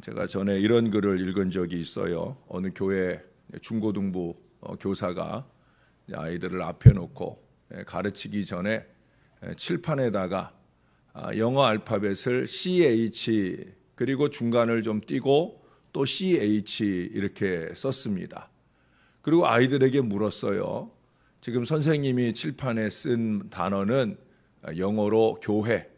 제가 전에 이런 글을 읽은 적이 있어요. 어느 교회 중고등부 교사가 아이들을 앞에 놓고 가르치기 전에 칠판에다가 영어 알파벳을 CH 그리고 중간을 좀 띄고 또 CH 이렇게 썼습니다. 그리고 아이들에게 물었어요. 지금 선생님이 칠판에 쓴 단어는 영어로 교회,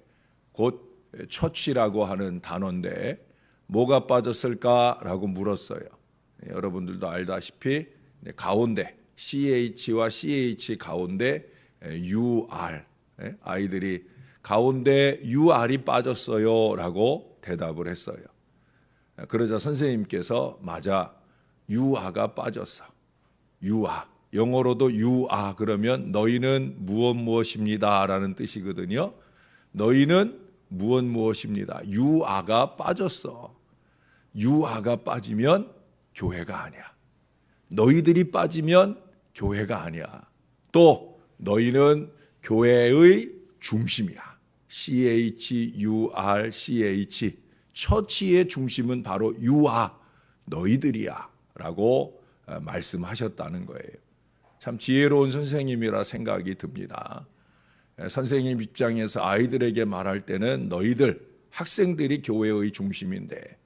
곧 처치라고 하는 단어인데 뭐가 빠졌을까라고 물었어요. 여러분들도 알다시피 가운데 CH와 CH 가운데 UR, 아이들이 가운데 UR이 빠졌어요 라고 대답을 했어요. 그러자 선생님께서 맞아, 유아가 빠졌어. 유아, 영어로도 유아 그러면 너희는 무엇입니다 라는 뜻이거든요. 너희는 무엇입니다. 유아가 빠졌어. 유아가 빠지면 교회가 아니야. 너희들이 빠지면 교회가 아니야. 또 너희는 교회의 중심이야. CHURCH, 처치의 중심은 바로 유아, 너희들이야 라고 말씀하셨다는 거예요. 참 지혜로운 선생님이라 생각이 듭니다. 선생님 입장에서 아이들에게 말할 때는 너희들, 학생들이 교회의 중심인데,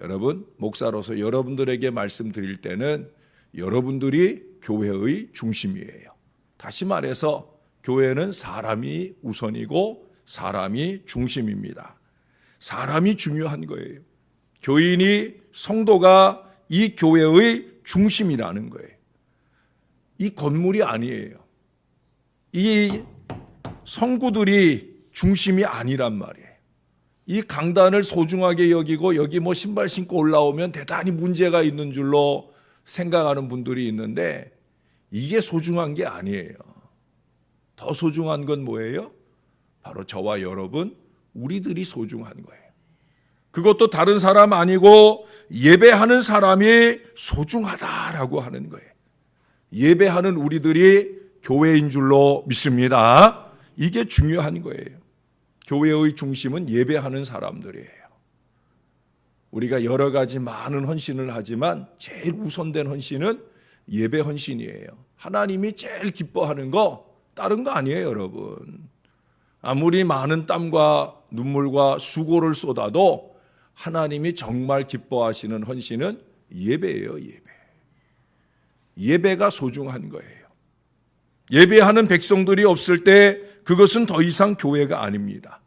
여러분, 목사로서 여러분들에게 말씀드릴 때는 여러분들이 교회의 중심이에요. 다시 말해서 교회는 사람이 우선이고 사람이 중심입니다. 사람이 중요한 거예요. 교인이, 성도가 이 교회의 중심이라는 거예요. 이 건물이 아니에요. 이 성구들이 중심이 아니란 말이에요. 이 강단을 소중하게 여기고 여기 뭐 신발 신고 올라오면 대단히 문제가 있는 줄로 생각하는 분들이 있는데 이게 소중한 게 아니에요. 더 소중한 건 뭐예요? 바로 저와 여러분, 우리들이 소중한 거예요. 그것도 다른 사람 아니고 예배하는 사람이 소중하다라고 하는 거예요. 예배하는 우리들이 교회인 줄로 믿습니다. 이게 중요한 거예요. 교회의 중심은 예배하는 사람들이에요. 우리가 여러 가지 많은 헌신을 하지만 제일 우선된 헌신은 예배 헌신이에요. 하나님이 제일 기뻐하는 거 다른 거 아니에요, 여러분. 아무리 많은 땀과 눈물과 수고를 쏟아도 하나님이 정말 기뻐하시는 헌신은 예배예요, 예배. 예배가 소중한 거예요. 예배하는 백성들이 없을 때 그것은 더 이상 교회가 아닙니다.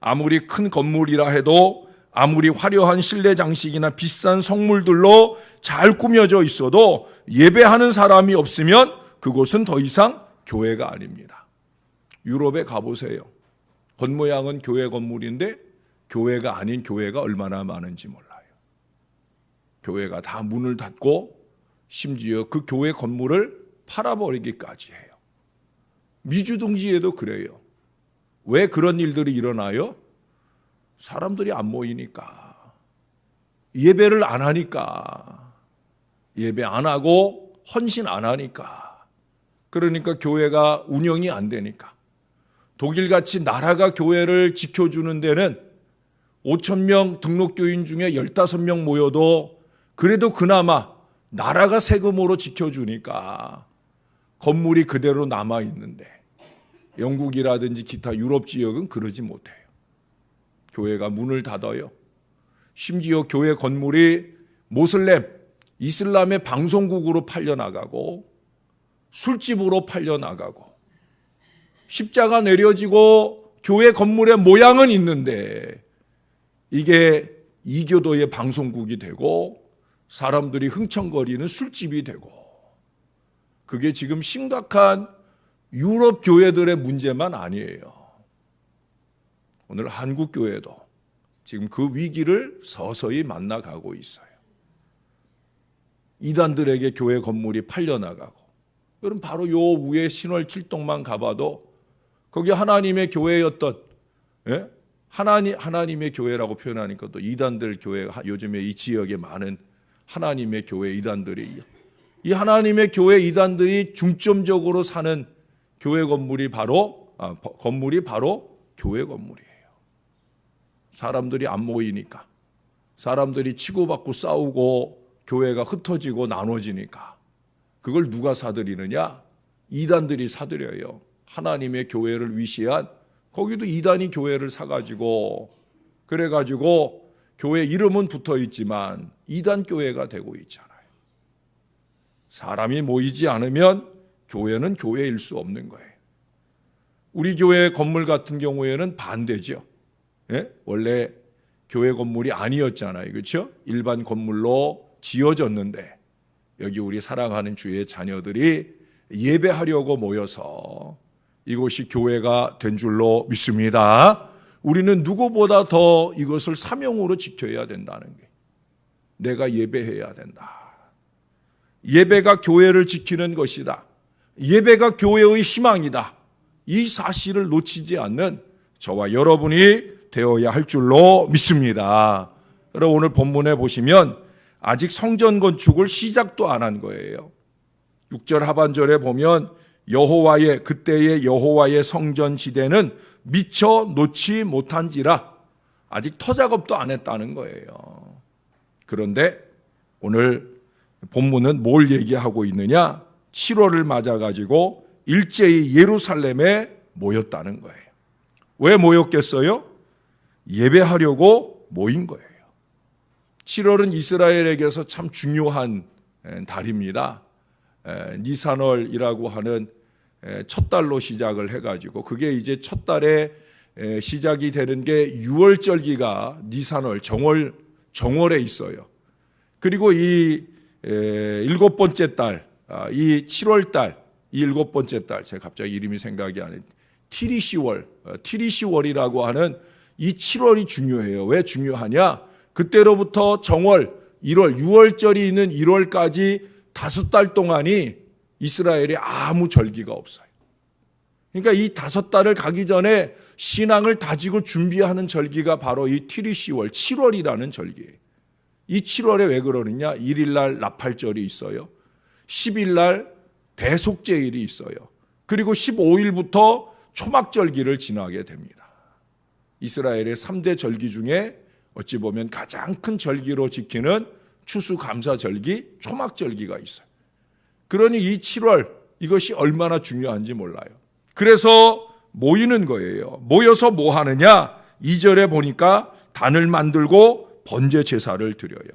아무리 큰 건물이라 해도, 아무리 화려한 실내 장식이나 비싼 성물들로 잘 꾸며져 있어도 예배하는 사람이 없으면 그곳은 더 이상 교회가 아닙니다. 유럽에 가보세요. 겉모양은 교회 건물인데 교회가 아닌 교회가 얼마나 많은지 몰라요. 교회가 다 문을 닫고 심지어 그 교회 건물을 팔아버리기까지 해요. 미주둥지에도 그래요. 왜 그런 일들이 일어나요? 사람들이 안 모이니까, 예배를 안 하니까, 예배 안 하고 헌신 안 하니까, 그러니까 교회가 운영이 안 되니까. 독일같이 나라가 교회를 지켜주는 데는 5,000명 등록교인 중에 15명 모여도 그래도 그나마 나라가 세금으로 지켜주니까 건물이 그대로 남아있는데, 영국이라든지 기타 유럽 지역은 그러지 못해요. 교회가 문을 닫아요. 심지어 교회 건물이 모슬렘, 이슬람의 방송국으로 팔려나가고 술집으로 팔려나가고 십자가 내려지고 교회 건물의 모양은 있는데 이게 이교도의 방송국이 되고 사람들이 흥청거리는 술집이 되고, 그게 지금 심각한 유럽 교회들의 문제만 아니에요. 오늘 한국 교회도 지금 그 위기를 서서히 만나가고 있어요. 이단들에게 교회 건물이 팔려나가고, 여러분 바로 요 위에 신월 7동만 가봐도 거기 하나님의 교회였던, 하나님의 교회라고 표현하니까 또 이단들 교회, 요즘에 이 지역에 많은 하나님의 교회 이단들이, 이 하나님의 교회 이단들이 중점적으로 사는 교회 건물이 바로 교회 건물이에요. 사람들이 안 모이니까, 사람들이 치고받고 싸우고 교회가 흩어지고 나눠지니까 그걸 누가 사들이느냐? 이단들이 사들여요. 하나님의 교회를 위시한, 거기도 이단이 교회를 사가지고, 그래가지고 교회 이름은 붙어 있지만 이단 교회가 되고 있잖아요. 사람이 모이지 않으면 교회는 교회일 수 없는 거예요. 우리 교회 건물 같은 경우에는 반대죠. 예? 원래 교회 건물이 아니었잖아요. 그렇죠? 일반 건물로 지어졌는데 여기 우리 사랑하는 주의 자녀들이 예배하려고 모여서 이곳이 교회가 된 줄로 믿습니다. 우리는 누구보다 더 이것을 사명으로 지켜야 된다는 게, 내가 예배해야 된다. 예배가 교회를 지키는 것이다. 예배가 교회의 희망이다. 이 사실을 놓치지 않는 저와 여러분이 되어야 할 줄로 믿습니다. 여러분, 오늘 본문에 보시면 아직 성전 건축을 시작도 안 한 거예요. 6절 하반절에 보면 그때의 여호와의 성전 지대는 미처 놓지 못한지라, 아직 터작업도 안 했다는 거예요. 그런데 오늘 본문은 뭘 얘기하고 있느냐? 7월을 맞아가지고 일제히 예루살렘에 모였다는 거예요. 왜 모였겠어요? 예배하려고 모인 거예요. 7월은 이스라엘에게서 참 중요한 달입니다. 니산월이라고 하는 첫 달로 시작을 해가지고, 그게 이제 첫 달에 시작이 되는 게 6월절기가 니산월, 정월에 있어요. 그리고 이 일곱 번째 달, 이 7월 달, 이 일곱 번째 달, 제가 갑자기 이름이 생각이 안 나요. 티리시월이라고 하는 이 7월이 중요해요. 왜 중요하냐? 그때로부터 정월, 1월, 6월절이 있는 1월까지 5달 동안이 이스라엘에 아무 절기가 없어요. 그러니까 이 5달을 가기 전에 신앙을 다지고 준비하는 절기가 바로 이 티리시월, 7월이라는 절기예요. 이 7월에 왜 그러느냐? 1일날 나팔절이 있어요. 10일날 대속제일이 있어요. 그리고 15일부터 초막절기를 지나게 됩니다. 이스라엘의 3대 절기 중에 어찌 보면 가장 큰 절기로 지키는 추수감사절기, 초막절기가 있어요. 그러니 이 7월, 이것이 얼마나 중요한지 몰라요. 그래서 모이는 거예요. 모여서 뭐 하느냐? 2절에 보니까 단을 만들고 번제 제사를 드려요.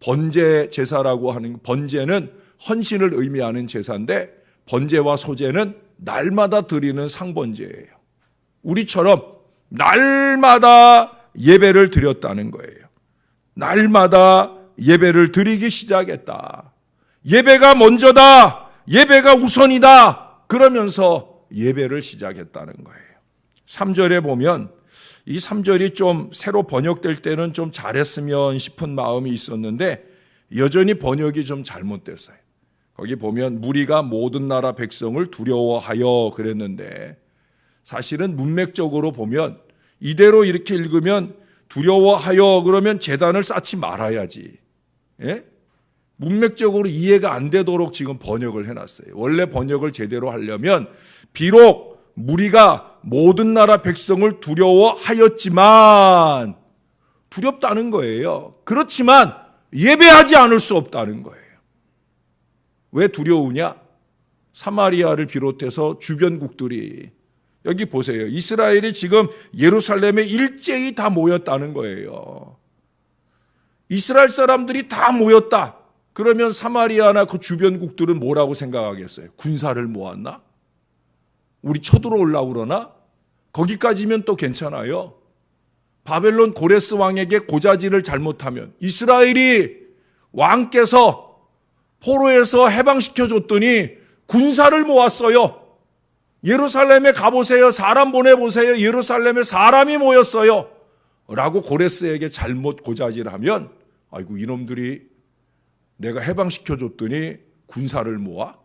번제 제사라고 하는, 번제는 헌신을 의미하는 제사인데, 번제와 소제는 날마다 드리는 상번제예요. 우리처럼 날마다 예배를 드렸다는 거예요. 날마다 예배를 드리기 시작했다. 예배가 먼저다. 예배가 우선이다. 그러면서 예배를 시작했다는 거예요. 3절에 보면 이 3절이 좀 새로 번역될 때는 좀 잘했으면 싶은 마음이 있었는데 여전히 번역이 좀 잘못됐어요. 거기 보면 무리가 모든 나라 백성을 두려워하여 그랬는데, 사실은 문맥적으로 보면 이대로 이렇게 읽으면 두려워하여 그러면 제단을 쌓지 말아야지. 예? 문맥적으로 이해가 안 되도록 지금 번역을 해놨어요. 원래 번역을 제대로 하려면 비록 무리가 모든 나라 백성을 두려워하였지만, 두렵다는 거예요. 그렇지만 예배하지 않을 수 없다는 거예요. 왜 두려우냐? 사마리아를 비롯해서 주변국들이, 여기 보세요. 이스라엘이 지금 예루살렘에 일제히 다 모였다는 거예요. 이스라엘 사람들이 다 모였다. 그러면 사마리아나 그 주변국들은 뭐라고 생각하겠어요? 군사를 모았나? 우리 쳐들어오려고 그러나? 거기까지면 또 괜찮아요. 바벨론 고레스 왕에게 고자질을 잘못하면 이스라엘이 왕께서 포로에서 해방시켜줬더니 군사를 모았어요. 예루살렘에 가보세요. 사람 보내보세요. 예루살렘에 사람이 모였어요. 라고 고레스에게 잘못 고자질하면, 아이고 이놈들이 내가 해방시켜줬더니 군사를 모아?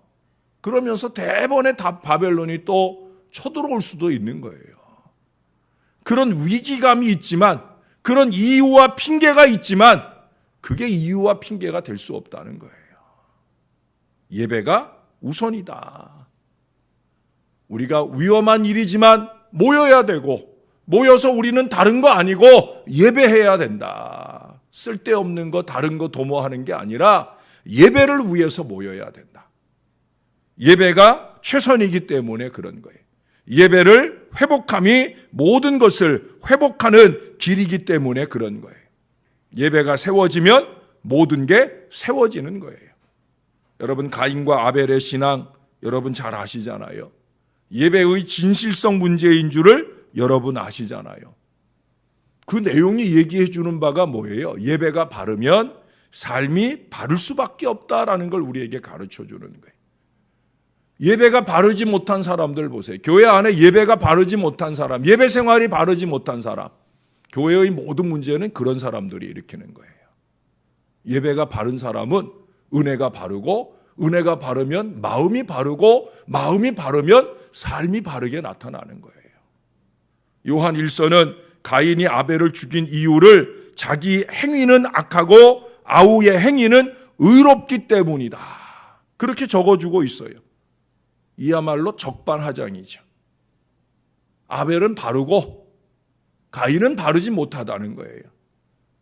그러면서 대번에 다 바벨론이 또 쳐들어올 수도 있는 거예요. 그런 위기감이 있지만, 그런 이유와 핑계가 있지만, 그게 이유와 핑계가 될 수 없다는 거예요. 예배가 우선이다. 우리가 위험한 일이지만 모여야 되고, 모여서 우리는 다른 거 아니고 예배해야 된다. 쓸데없는 거 다른 거 도모하는 게 아니라 예배를 위해서 모여야 된다. 예배가 최선이기 때문에 그런 거예요. 예배를 회복함이 모든 것을 회복하는 길이기 때문에 그런 거예요. 예배가 세워지면 모든 게 세워지는 거예요. 여러분, 가인과 아벨의 신앙 여러분 잘 아시잖아요. 예배의 진실성 문제인 줄을 여러분 아시잖아요. 그 내용이 얘기해 주는 바가 뭐예요? 예배가 바르면 삶이 바를 수밖에 없다라는 걸 우리에게 가르쳐 주는 거예요. 예배가 바르지 못한 사람들 보세요. 교회 안에 예배가 바르지 못한 사람, 예배 생활이 바르지 못한 사람, 교회의 모든 문제는 그런 사람들이 일으키는 거예요. 예배가 바른 사람은 은혜가 바르고, 은혜가 바르면 마음이 바르고, 마음이 바르면 삶이 바르게 나타나는 거예요. 요한 1서는 가인이 아벨을 죽인 이유를 자기 행위는 악하고 아우의 행위는 의롭기 때문이다, 그렇게 적어주고 있어요. 이야말로 적반하장이죠. 아벨은 바르고 가인은 바르지 못하다는 거예요.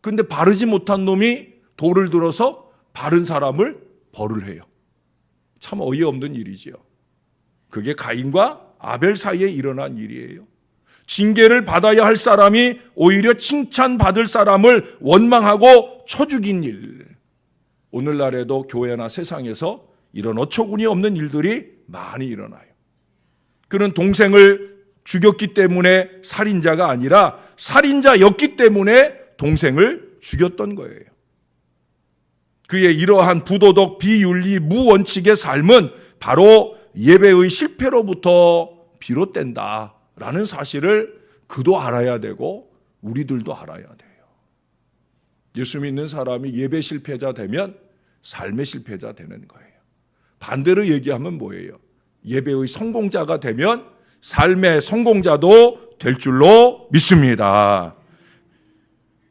그런데 바르지 못한 놈이 돌을 들어서 바른 사람을 벌을 해요. 참 어이없는 일이지요. 그게 가인과 아벨 사이에 일어난 일이에요. 징계를 받아야 할 사람이 오히려 칭찬받을 사람을 원망하고 쳐 죽인 일. 오늘날에도 교회나 세상에서 이런 어처구니 없는 일들이 많이 일어나요. 그는 동생을 죽였기 때문에 살인자가 아니라 살인자였기 때문에 동생을 죽였던 거예요. 그의 이러한 부도덕, 비윤리, 무원칙의 삶은 바로 예배의 실패로부터 비롯된다라는 사실을 그도 알아야 되고 우리들도 알아야 돼요. 예수 믿는 사람이 예배 실패자 되면 삶의 실패자 되는 거예요. 반대로 얘기하면 뭐예요? 예배의 성공자가 되면 삶의 성공자도 될 줄로 믿습니다.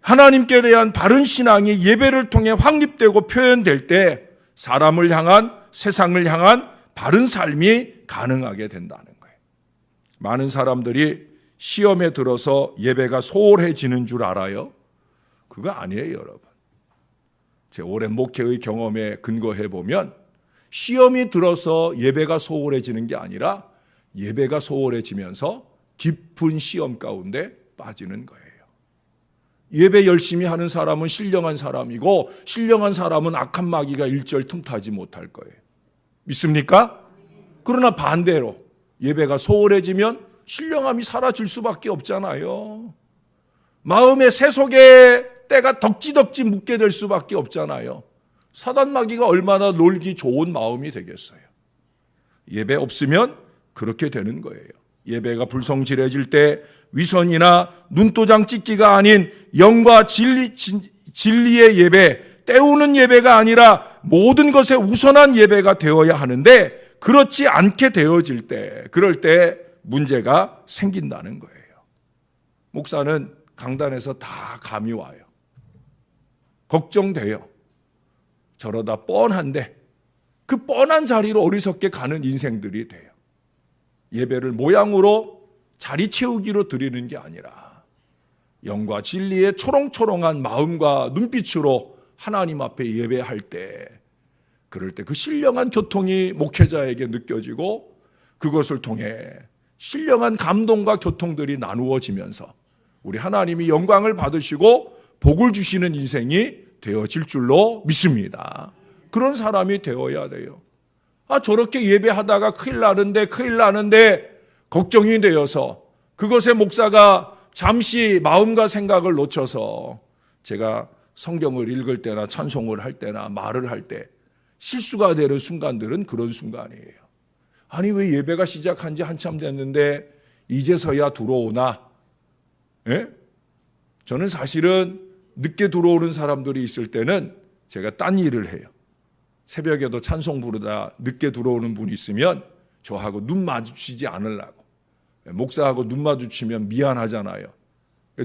하나님께 대한 바른 신앙이 예배를 통해 확립되고 표현될 때 사람을 향한, 세상을 향한 바른 삶이 가능하게 된다는 거예요. 많은 사람들이 시험에 들어서 예배가 소홀해지는 줄 알아요? 그거 아니에요, 여러분. 제 오랜 목회의 경험에 근거해 보면 시험이 들어서 예배가 소홀해지는 게 아니라 예배가 소홀해지면서 깊은 시험 가운데 빠지는 거예요. 예배 열심히 하는 사람은 신령한 사람이고 신령한 사람은 악한 마귀가 일절 틈타지 못할 거예요. 믿습니까? 그러나 반대로 예배가 소홀해지면 신령함이 사라질 수밖에 없잖아요. 마음의 세속에 때가 덕지덕지 묻게 될 수밖에 없잖아요. 사단 마귀가 얼마나 놀기 좋은 마음이 되겠어요. 예배 없으면 그렇게 되는 거예요. 예배가 불성실해질 때 위선이나 눈도장 찍기가 아닌 영과 진리의 예배, 때우는 예배가 아니라 모든 것에 우선한 예배가 되어야 하는데 그렇지 않게 되어질 때, 그럴 때 문제가 생긴다는 거예요. 목사는 강단에서 다 감이 와요. 걱정돼요. 저러다 뻔한데 그 뻔한 자리로 어리석게 가는 인생들이 돼요. 예배를 모양으로 자리 채우기로 드리는 게 아니라 영과 진리의 초롱초롱한 마음과 눈빛으로 하나님 앞에 예배할 때, 그럴 때 그 신령한 교통이 목회자에게 느껴지고 그것을 통해 신령한 감동과 교통들이 나누어지면서 우리 하나님이 영광을 받으시고 복을 주시는 인생이 되어질 줄로 믿습니다. 그런 사람이 되어야 돼요. 저렇게 예배하다가 큰일 나는데 걱정이 되어서 그것에 목사가 잠시 마음과 생각을 놓쳐서, 제가 성경을 읽을 때나 찬송을 할 때나 말을 할 때 실수가 되는 순간들은 그런 순간이에요. 아니, 왜 예배가 시작한 지 한참 됐는데 이제서야 들어오나? 예? 저는 사실은 늦게 들어오는 사람들이 있을 때는 제가 딴 일을 해요. 새벽에도 찬송 부르다 늦게 들어오는 분이 있으면 저하고 눈 마주치지 않으려고. 목사하고 눈 마주치면 미안하잖아요.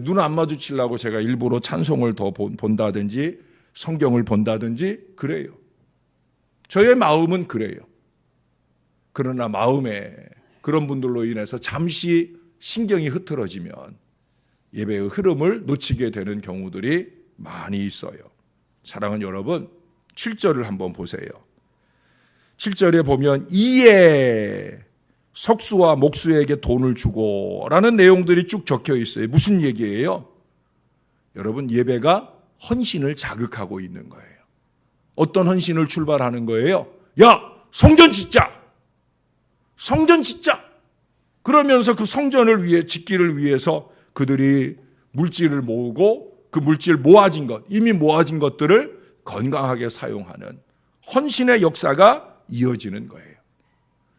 눈 안 마주치려고 제가 일부러 찬송을 더 본다든지 성경을 본다든지 그래요. 저의 마음은 그래요. 그러나 마음에 그런 분들로 인해서 잠시 신경이 흐트러지면 예배의 흐름을 놓치게 되는 경우들이 많이 있어요. 사랑하는 여러분, 7절을 한번 보세요. 7절에 보면 이에 석수와 목수에게 돈을 주고 라는 내용들이 쭉 적혀 있어요. 무슨 얘기예요? 여러분, 예배가 헌신을 자극하고 있는 거예요. 어떤 헌신을 출발하는 거예요? 야, 성전 짓자! 성전 짓자! 그러면서 그 성전을 위해 짓기를 위해서 그들이 물질을 모으고 그 물질 모아진 것, 이미 모아진 것들을 건강하게 사용하는 헌신의 역사가 이어지는 거예요.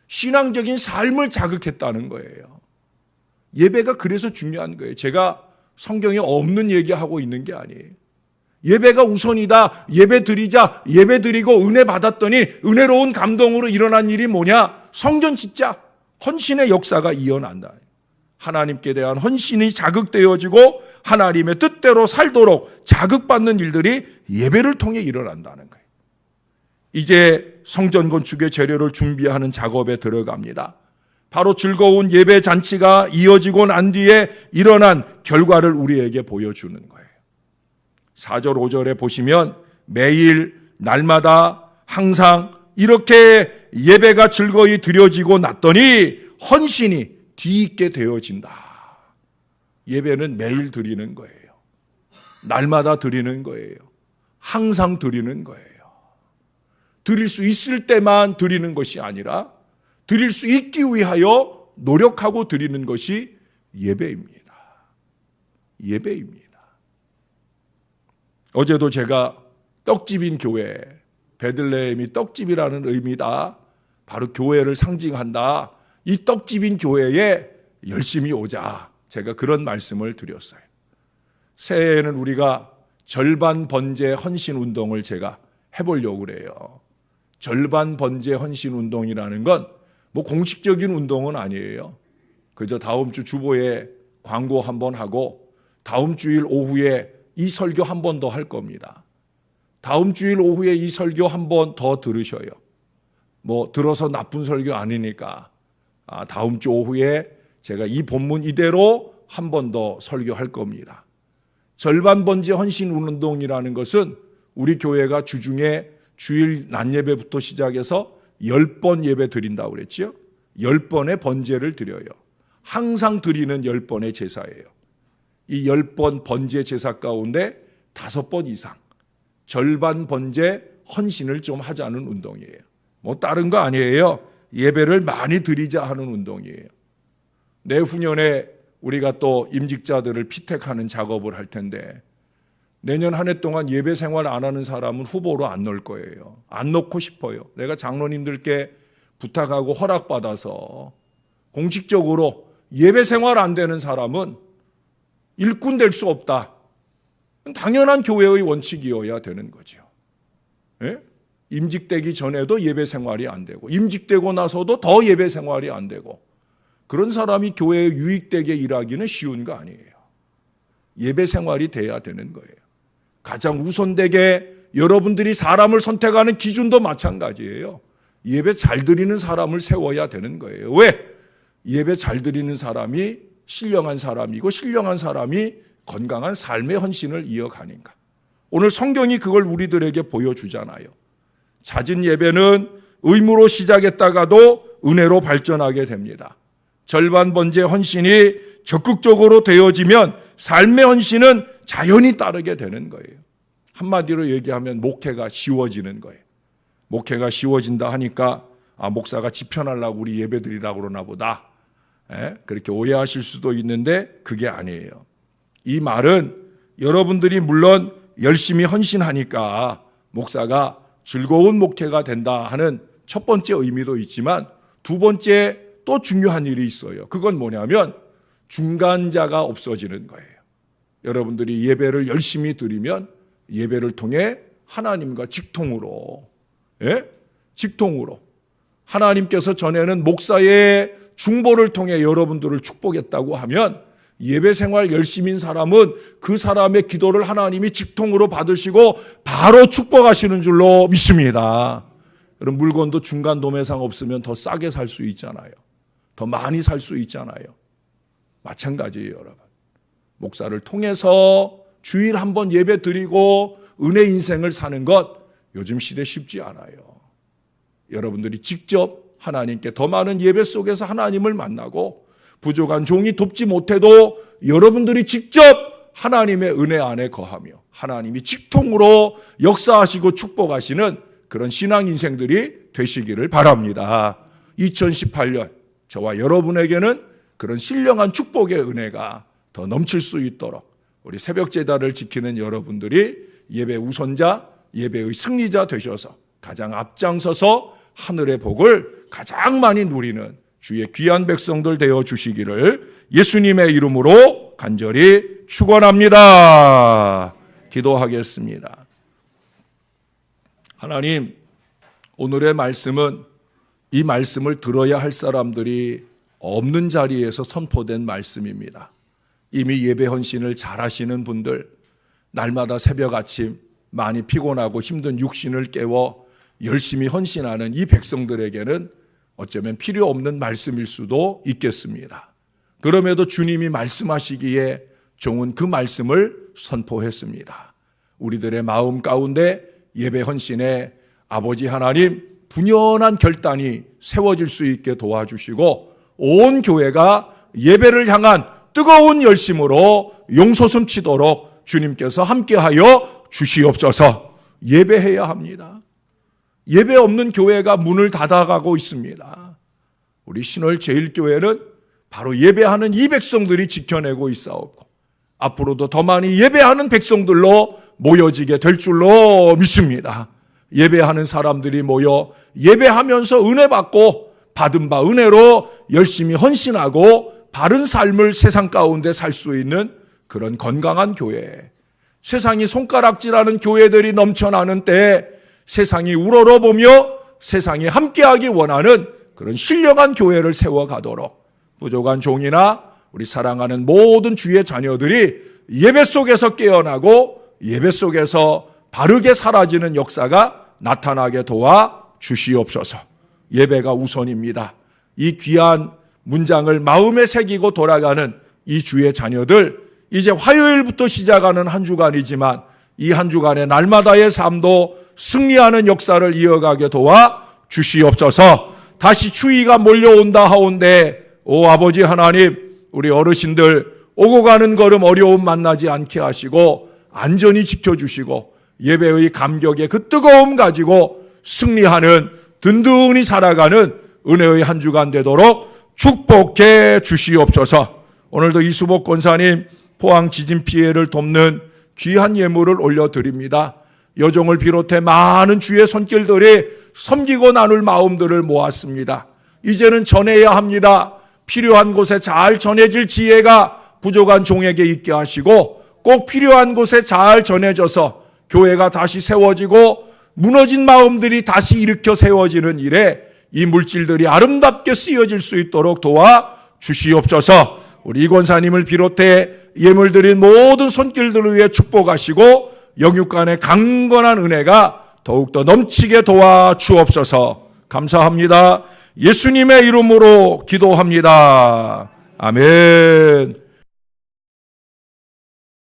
신앙적인 삶을 자극했다는 거예요. 예배가 그래서 중요한 거예요. 제가 성경에 없는 얘기하고 있는 게 아니에요. 예배가 우선이다. 예배 드리자. 예배 드리고 은혜 받았더니 은혜로운 감동으로 일어난 일이 뭐냐? 성전 짓자. 헌신의 역사가 이어난다. 하나님께 대한 헌신이 자극되어지고 하나님의 뜻대로 살도록 자극받는 일들이 예배를 통해 일어난다는 거예요. 이제 성전 건축의 재료를 준비하는 작업에 들어갑니다. 바로 즐거운 예배 잔치가 이어지고 난 뒤에 일어난 결과를 우리에게 보여주는 거예요. 4절 5절에 보시면 매일 날마다 항상 이렇게 예배가 즐거이 드려지고 났더니 헌신이 뒤있게 되어진다. 예배는 매일 드리는 거예요. 날마다 드리는 거예요. 항상 드리는 거예요. 드릴 수 있을 때만 드리는 것이 아니라 드릴 수 있기 위하여 노력하고 드리는 것이 예배입니다. 예배입니다. 어제도 제가 떡집인 교회, 베들레헴이 떡집이라는 의미다. 바로 교회를 상징한다. 이 떡집인 교회에 열심히 오자. 제가 그런 말씀을 드렸어요. 새해에는 우리가 절반 번제 헌신 운동을 제가 해보려고 그래요. 절반 번제 헌신 운동이라는 건 뭐 공식적인 운동은 아니에요. 그저 다음 주 주보에 광고 한번 하고 다음 주일 오후에 이 설교 한 번 더 할 겁니다. 다음 주일 오후에 이 설교 한 번 더 들으셔요. 뭐 들어서 나쁜 설교 아니니까 다음 주 오후에 제가 이 본문 이대로 한 번 더 설교할 겁니다. 절반 번제 헌신 운동이라는 것은 우리 교회가 주중에 주일 낮 예배부터 시작해서 10번 예배 드린다고 그랬죠. 10번의 번제를 드려요. 항상 드리는 10번의 제사예요. 이 10번 번제 제사 가운데 5번 이상 절반 번제 헌신을 좀 하자는 운동이에요. 뭐 다른 거 아니에요. 예배를 많이 드리자 하는 운동이에요. 내후년에 우리가 또 임직자들을 피택하는 작업을 할 텐데 내년 한 해 동안 예배 생활 안 하는 사람은 후보로 안 넣을 거예요. 안 넣고 싶어요. 내가 장로님들께 부탁하고 허락받아서 공식적으로 예배 생활 안 되는 사람은 일꾼 될 수 없다. 당연한 교회의 원칙이어야 되는 거죠. 예? 임직되기 전에도 예배 생활이 안 되고 임직되고 나서도 더 예배 생활이 안 되고 그런 사람이 교회에 유익되게 일하기는 쉬운 거 아니에요. 예배 생활이 돼야 되는 거예요. 가장 우선되게 여러분들이 사람을 선택하는 기준도 마찬가지예요. 예배 잘 드리는 사람을 세워야 되는 거예요. 왜? 예배 잘 드리는 사람이 신령한 사람이고 신령한 사람이 건강한 삶의 헌신을 이어가니까. 오늘 성경이 그걸 우리들에게 보여주잖아요. 잦은 예배는 의무로 시작했다가도 은혜로 발전하게 됩니다. 절반 번제 헌신이 적극적으로 되어지면 삶의 헌신은 자연히 따르게 되는 거예요. 한마디로 얘기하면 목회가 쉬워지는 거예요. 목회가 쉬워진다 하니까 목사가 지편하려고 우리 예배드리라고 그러나 보다. 그렇게 오해하실 수도 있는데 그게 아니에요. 이 말은 여러분들이 물론 열심히 헌신하니까 목사가 즐거운 목회가 된다 하는 첫 번째 의미도 있지만 두 번째 또 중요한 일이 있어요. 그건 뭐냐면 중간자가 없어지는 거예요. 여러분들이 예배를 열심히 드리면 예배를 통해 하나님과 직통으로 직통으로 하나님께서 전에는 목사의 중보를 통해 여러분들을 축복했다고 하면 예배 생활 열심인 사람은 그 사람의 기도를 하나님이 직통으로 받으시고 바로 축복하시는 줄로 믿습니다. 여러분 물건도 중간 도매상 없으면 더 싸게 살 수 있잖아요. 더 많이 살 수 있잖아요. 마찬가지예요, 여러분. 목사를 통해서 주일 한번 예배 드리고 은혜 인생을 사는 것 요즘 시대 쉽지 않아요. 여러분들이 직접 하나님께 더 많은 예배 속에서 하나님을 만나고 부족한 종이 돕지 못해도 여러분들이 직접 하나님의 은혜 안에 거하며 하나님이 직통으로 역사하시고 축복하시는 그런 신앙 인생들이 되시기를 바랍니다. 2018년 저와 여러분에게는 그런 신령한 축복의 은혜가 더 넘칠 수 있도록 우리 새벽 제단을 지키는 여러분들이 예배 우선자, 예배의 승리자 되셔서 가장 앞장서서 하늘의 복을 가장 많이 누리는 주의 귀한 백성들 되어 주시기를 예수님의 이름으로 간절히 축원합니다. 기도하겠습니다. 하나님, 오늘의 말씀은 이 말씀을 들어야 할 사람들이 없는 자리에서 선포된 말씀입니다. 이미 예배 헌신을 잘하시는 분들, 날마다 새벽 아침 많이 피곤하고 힘든 육신을 깨워 열심히 헌신하는 이 백성들에게는 어쩌면 필요 없는 말씀일 수도 있겠습니다. 그럼에도 주님이 말씀하시기에 종은 그 말씀을 선포했습니다. 우리들의 마음 가운데 예배 헌신에 아버지 하나님 분연한 결단이 세워질 수 있게 도와주시고 온 교회가 예배를 향한 뜨거운 열심으로 용솟음 치도록 주님께서 함께하여 주시옵소서. 예배해야 합니다. 예배 없는 교회가 문을 닫아가고 있습니다. 우리 신월 제일교회는 바로 예배하는 이 백성들이 지켜내고 있사옵고 앞으로도 더 많이 예배하는 백성들로 모여지게 될 줄로 믿습니다. 예배하는 사람들이 모여 예배하면서 은혜 받고 받은 바 은혜로 열심히 헌신하고 바른 삶을 세상 가운데 살 수 있는 그런 건강한 교회, 세상이 손가락질하는 교회들이 넘쳐나는 때에 세상이 우러러보며 세상이 함께하기 원하는 그런 신령한 교회를 세워가도록 부족한 종이나 우리 사랑하는 모든 주의 자녀들이 예배 속에서 깨어나고 예배 속에서 바르게 사라지는 역사가 나타나게 도와 주시옵소서. 예배가 우선입니다. 이 귀한 문장을 마음에 새기고 돌아가는 이 주의 자녀들, 이제 화요일부터 시작하는 한 주간이지만 이 한 주간의 날마다의 삶도 승리하는 역사를 이어가게 도와 주시옵소서. 다시 추위가 몰려온다 하온데 오 아버지 하나님, 우리 어르신들 오고 가는 걸음 어려움 만나지 않게 하시고 안전히 지켜주시고 예배의 감격의 그 뜨거움 가지고 승리하는 든든히 살아가는 은혜의 한 주간 되도록 축복해 주시옵소서. 오늘도 이수복 권사님 포항 지진 피해를 돕는 귀한 예물을 올려드립니다. 여종을 비롯해 많은 주의 손길들이 섬기고 나눌 마음들을 모았습니다. 이제는 전해야 합니다. 필요한 곳에 잘 전해질 지혜가 부족한 종에게 있게 하시고 꼭 필요한 곳에 잘 전해져서 교회가 다시 세워지고 무너진 마음들이 다시 일으켜 세워지는 일에 이 물질들이 아름답게 쓰여질 수 있도록 도와 주시옵소서. 우리 이 권사님을 비롯해 예물 드린 모든 손길들을 위해 축복하시고 영육간의 강건한 은혜가 더욱더 넘치게 도와 주옵소서. 감사합니다. 예수님의 이름으로 기도합니다. 아멘.